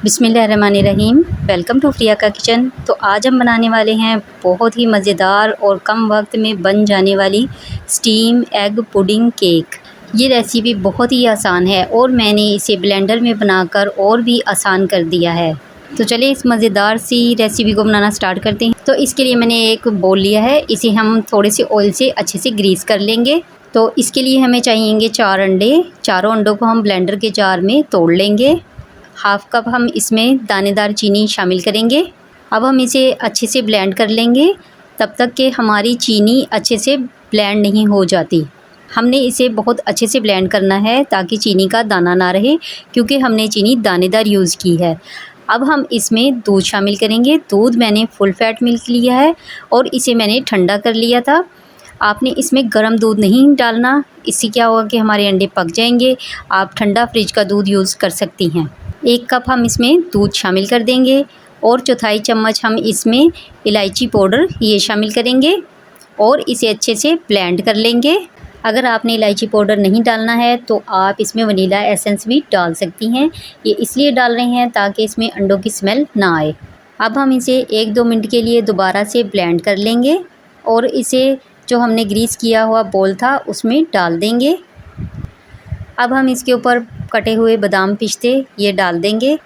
बिस्मिल्लाहिर्रहमानिर्रहीम। Welcome to प्रिया का kitchen. तो आज हम बनाने वाले हैं बहुत ही मज़ेदार और कम वक्त में बन जाने वाली स्टीम एग पुडिंग केक। ये रेसिपी बहुत ही आसान है और मैंने इसे ब्लेंडर में बनाकर और भी आसान कर दिया है। तो चलिए इस मज़ेदार सी रेसिपी को बनाना स्टार्ट करते हैं। तो इसके लिए मैंने एक बोल लिया है, इसे हम थोड़े से ऑयल से अच्छे से ग्रीस कर लेंगे। तो इसके लिए हमें चाहिएंगे 4 अंडे। चारों अंडों को हम ब्लेंडर के जार में तोड़ लेंगे। हाफ़ कप हम इसमें दानेदार चीनी शामिल करेंगे। अब हम इसे अच्छे से ब्लेंड कर लेंगे तब तक कि हमारी चीनी अच्छे से ब्लेंड नहीं हो जाती। हमने इसे बहुत अच्छे से ब्लेंड करना है ताकि चीनी का दाना ना रहे, क्योंकि हमने चीनी दानेदार यूज़ की है। अब हम इसमें दूध शामिल करेंगे। दूध मैंने फुल फैट मिल्क लिया है और इसे मैंने ठंडा कर लिया था। आपने इसमें गर्म दूध नहीं डालना, इससे क्या होगा कि हमारे अंडे पक जाएंगे। आप ठंडा फ्रिज का दूध यूज़ कर सकती हैं। 1 कप हम इसमें दूध शामिल कर देंगे और चौथाई चम्मच हम इसमें इलायची पाउडर ये शामिल करेंगे और इसे अच्छे से ब्लेंड कर लेंगे। अगर आपने इलायची पाउडर नहीं डालना है तो आप इसमें वनीला एसेंस भी डाल सकती हैं। ये इसलिए डाल रहे हैं ताकि इसमें अंडों की स्मेल ना आए। अब हम इसे 1-2 मिनट के लिए दोबारा से ब्लेंड कर लेंगे और इसे जो हमने ग्रीस किया हुआ बोल था उसमें डाल देंगे। अब हम इसके ऊपर कटे हुए बादाम पिस्ते ये डाल देंगे।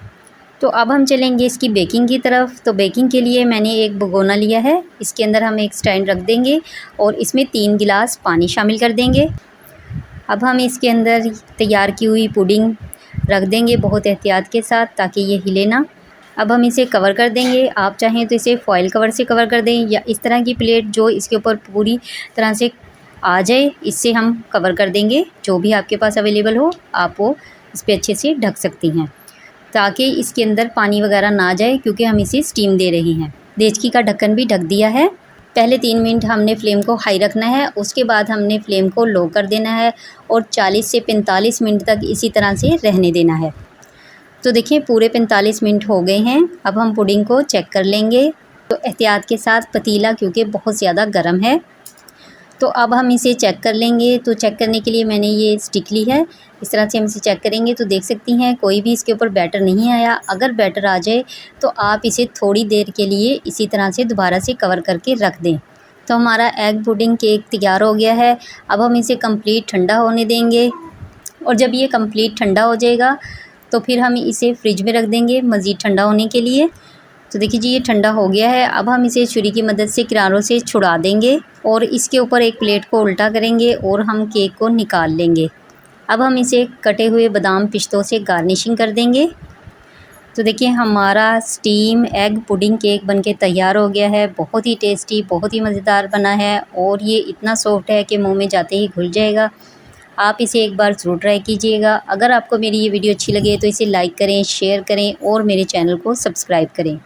तो अब हम चलेंगे इसकी बेकिंग की तरफ। तो बेकिंग के लिए मैंने एक भगोना लिया है, इसके अंदर हम एक स्टैंड रख देंगे और इसमें 3 गिलास पानी शामिल कर देंगे। अब हम इसके अंदर तैयार की हुई पुडिंग रख देंगे बहुत एहतियात के साथ ताकि ये हिले ना। अब हम इसे कवर कर देंगे। आप चाहें तो इसे फॉइल कवर से कवर कर दें या इस तरह की प्लेट जो इसके ऊपर पूरी तरह से आ जाए, इससे हम कवर कर देंगे। जो भी आपके पास अवेलेबल हो आप वो इस पर अच्छे से ढक सकती हैं ताकि इसके अंदर पानी वगैरह ना जाए, क्योंकि हम इसे स्टीम दे रहे हैं। देचकी का ढक्कन भी ढक दिया है। पहले 3 मिनट हमने फ्लेम को हाई रखना है, उसके बाद हमने फ्लेम को लो कर देना है और 40 से 45 मिनट तक इसी तरह से रहने देना है। तो देखिए पूरे 45 मिनट हो गए हैं। अब हम पुडिंग को चेक कर लेंगे। तो एहतियात के साथ पतीला, क्योंकि बहुत ज़्यादा गर्म है। तो अब हम इसे चेक कर लेंगे। तो चेक करने के लिए मैंने ये स्टिक ली है, इस तरह से हम इसे चेक करेंगे। तो देख सकती हैं कोई भी इसके ऊपर बैटर नहीं आया। अगर बैटर आ जाए तो आप इसे थोड़ी देर के लिए इसी तरह से दोबारा से कवर करके रख दें। तो हमारा एग पुडिंग केक तैयार हो गया है। अब हम इसे कंप्लीट ठंडा होने देंगे और जब ये कंप्लीट ठंडा हो जाएगा तो फिर हम इसे फ्रिज में रख देंगे मज़ीद ठंडा होने के लिए। तो देखिए जी ये ठंडा हो गया है। अब हम इसे छुरी की मदद से किनारों से छुड़ा देंगे और इसके ऊपर एक प्लेट को उल्टा करेंगे और हम केक को निकाल लेंगे। अब हम इसे कटे हुए बादाम पिस्तों से गार्निशिंग कर देंगे। तो देखिए हमारा स्टीम एग पुडिंग केक बनके तैयार हो गया है। बहुत ही टेस्टी, बहुत ही मज़ेदार बना है और ये इतना सॉफ्ट है कि मुंह में जाते ही घुल जाएगा। आप इसे एक बार ज़रूर ट्राई कीजिएगा। अगर आपको मेरी ये वीडियो अच्छी लगे तो इसे लाइक करें, शेयर करें और मेरे चैनल को सब्सक्राइब करें।